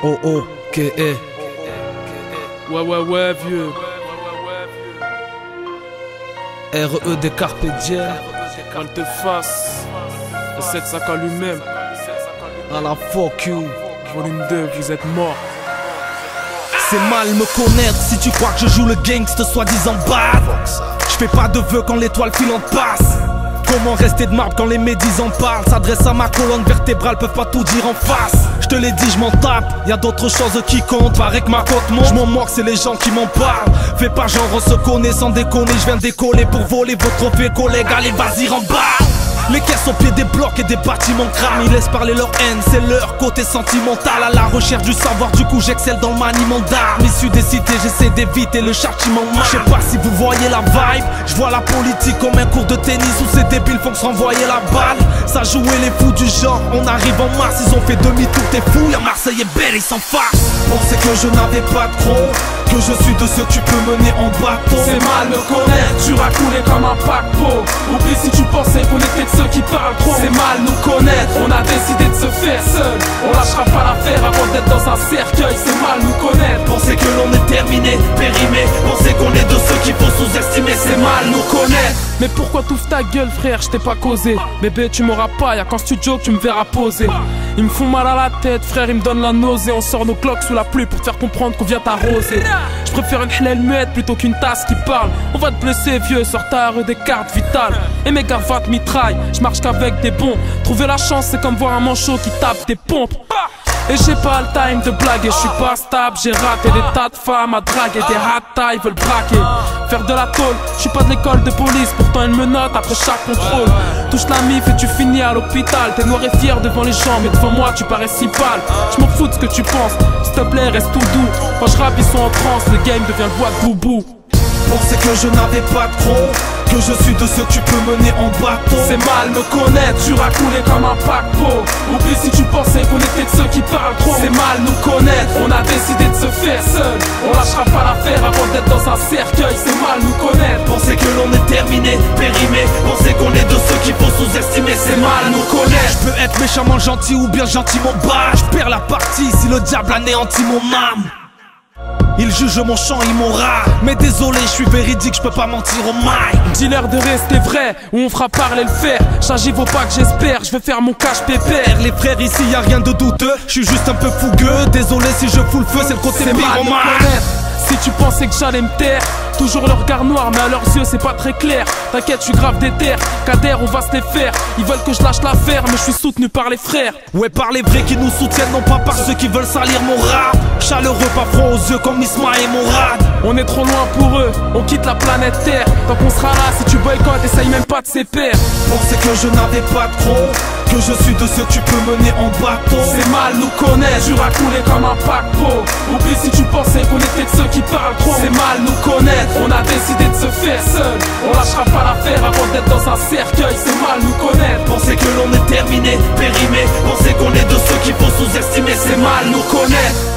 O-O-K-E. Ouais, vieux. R-E-D Carpe Diem. Volte-face. Le 7 à lui-même. À la fuck you. Volume 2, vous êtes mort. C'est mal me connaître si tu crois que je joue le gangsta soi-disant bad. Je fais pas de vœux quand l'étoile filante passe. Comment rester de marbre quand les médis en parlent? S'adresse à ma colonne vertébrale, peuvent pas tout dire en face. Je te l'ai dit, je m'en tape, y'a d'autres choses qui comptent. Paraît que ma cote monte, je m'en moque, c'est les gens qui m'en parlent. Fais pas genre on se connaît sans déconner. Je viens décoller pour voler vos trophées, collègues. Allez vas-y remballe. Les caisses au pied des blocs et des bâtiments crament. Ils laissent parler leur haine, c'est leur côté sentimental. À la recherche du savoir, du coup j'excelle dans le maniement d'armes. Issu des cités, j'essaie d'éviter le châtiment. Je sais pas si vous voyez la vibe. Je vois la politique comme un cours de tennis où ces débiles font que se renvoyer la balle. Ça jouait les fous du genre, on arrive en mars. Ils ont fait demi-tour, t'es fou, y'a Marseille et Belle, ils s'en farcent. Pensais que je n'avais pas de trop, que je suis de ceux que tu peux mener en bateau. C'est mal me connaître, tu vas couler comme un paquebot. Oublie si tu pensais qu'on était de ceux qui parlent trop. C'est mal nous connaître, on a décidé de se faire seul. On lâchera pas l'affaire avant d'être dans un cercueil. C'est mal nous connaître, penser que l'on est terminé, périmé. Penser qu'on est de ceux qu'il faut sous-estimer. C'est mal nous connaître. Mais pourquoi t'ouvres ta gueule frère, je t'ai pas causé. Bébé tu m'auras pas, y'a qu'en studio que tu me verras poser. Ils me font mal à la tête frère, ils me donnent la nausée. On sort nos cloques sous la pluie pour te faire comprendre qu'on vient t'arroser. Je préfère une hlèle muette plutôt qu'une tasse qui parle. On va te blesser vieux, sors ta RE des cartes vitales. Et mes gavates mitraillent, je marche qu'avec des bons. Trouver la chance c'est comme voir un manchot qui tape des pompes. Et j'ai pas le time de blaguer, je suis pas stable, j'ai raté des tas de femmes à draguer, des hata, ils veulent braquer. Faire de la tôle, je suis pas de l'école de police, pourtant ils me notent après chaque contrôle. Touche la mif et tu finis à l'hôpital, t'es noir et fier devant les gens, mais devant moi tu parais si pâle. Je m'en fous de ce que tu penses, s'il te plaît reste tout doux. Quand je rappe ils sont en transe, le game devient le bois de boubou. Pensais que je n'avais pas de trop, que je suis de ceux que tu peux mener en bateau. C'est mal me connaître, tu vas couler comme un paquebot. Oublie si tu pensais qu'on était de ceux qui parlent trop. C'est mal nous connaître, on a décidé de se faire seul. On lâchera pas l'affaire avant d'être dans un cercueil. C'est mal nous connaître, penser que l'on est terminé, périmé. Penser qu'on est de ceux qu'il faut sous-estimer. C'est mal nous connaître. Je peux être méchamment gentil ou bien gentiment bas. Je perds la partie si le diable anéantit mon âme. Ils jugent mon chant immoral, mais désolé, je suis véridique, je peux pas mentir au mic. Dis-leur de rester vrai, ou on fera parler le fer. J'agis vaut pas que j'espère, je veux faire mon cash pépère. Les frères ici y'a rien de douteux, je suis juste un peu fougueux. Désolé si je fous le feu, c'est le côté pyromane. Si tu pensais que j'allais me taire, toujours le regard noir, mais à leurs yeux c'est pas très clair. T'inquiète, je suis grave déter, Kader on va se les faire. Ils veulent que je lâche l'affaire, mais je suis soutenu par les frères. Ouais, par les vrais qui nous soutiennent, non pas par ceux qui veulent salir mon rap. Chaleureux, pas froid aux yeux comme Isma et Mourad. On est trop loin pour eux, on quitte la planète Terre. Tant qu'on sera là, si tu boycottes, essaye même pas de ses pairs. Pensais que je n'avais pas de trop, que je suis de ceux que tu peux mener en bateau. C'est mal nous connaître, tu vas couler comme un paquebot. Oublie si tu pensais qu'on était de ceux qui parlent trop. C'est mal nous connaître, on a décidé de se faire seul. On lâchera pas l'affaire avant d'être dans un cercueil. C'est mal nous connaître, penser que l'on est terminé, périmé. Penser qu'on est de ceux qu'il faut sous-estimer. C'est mal nous connaître.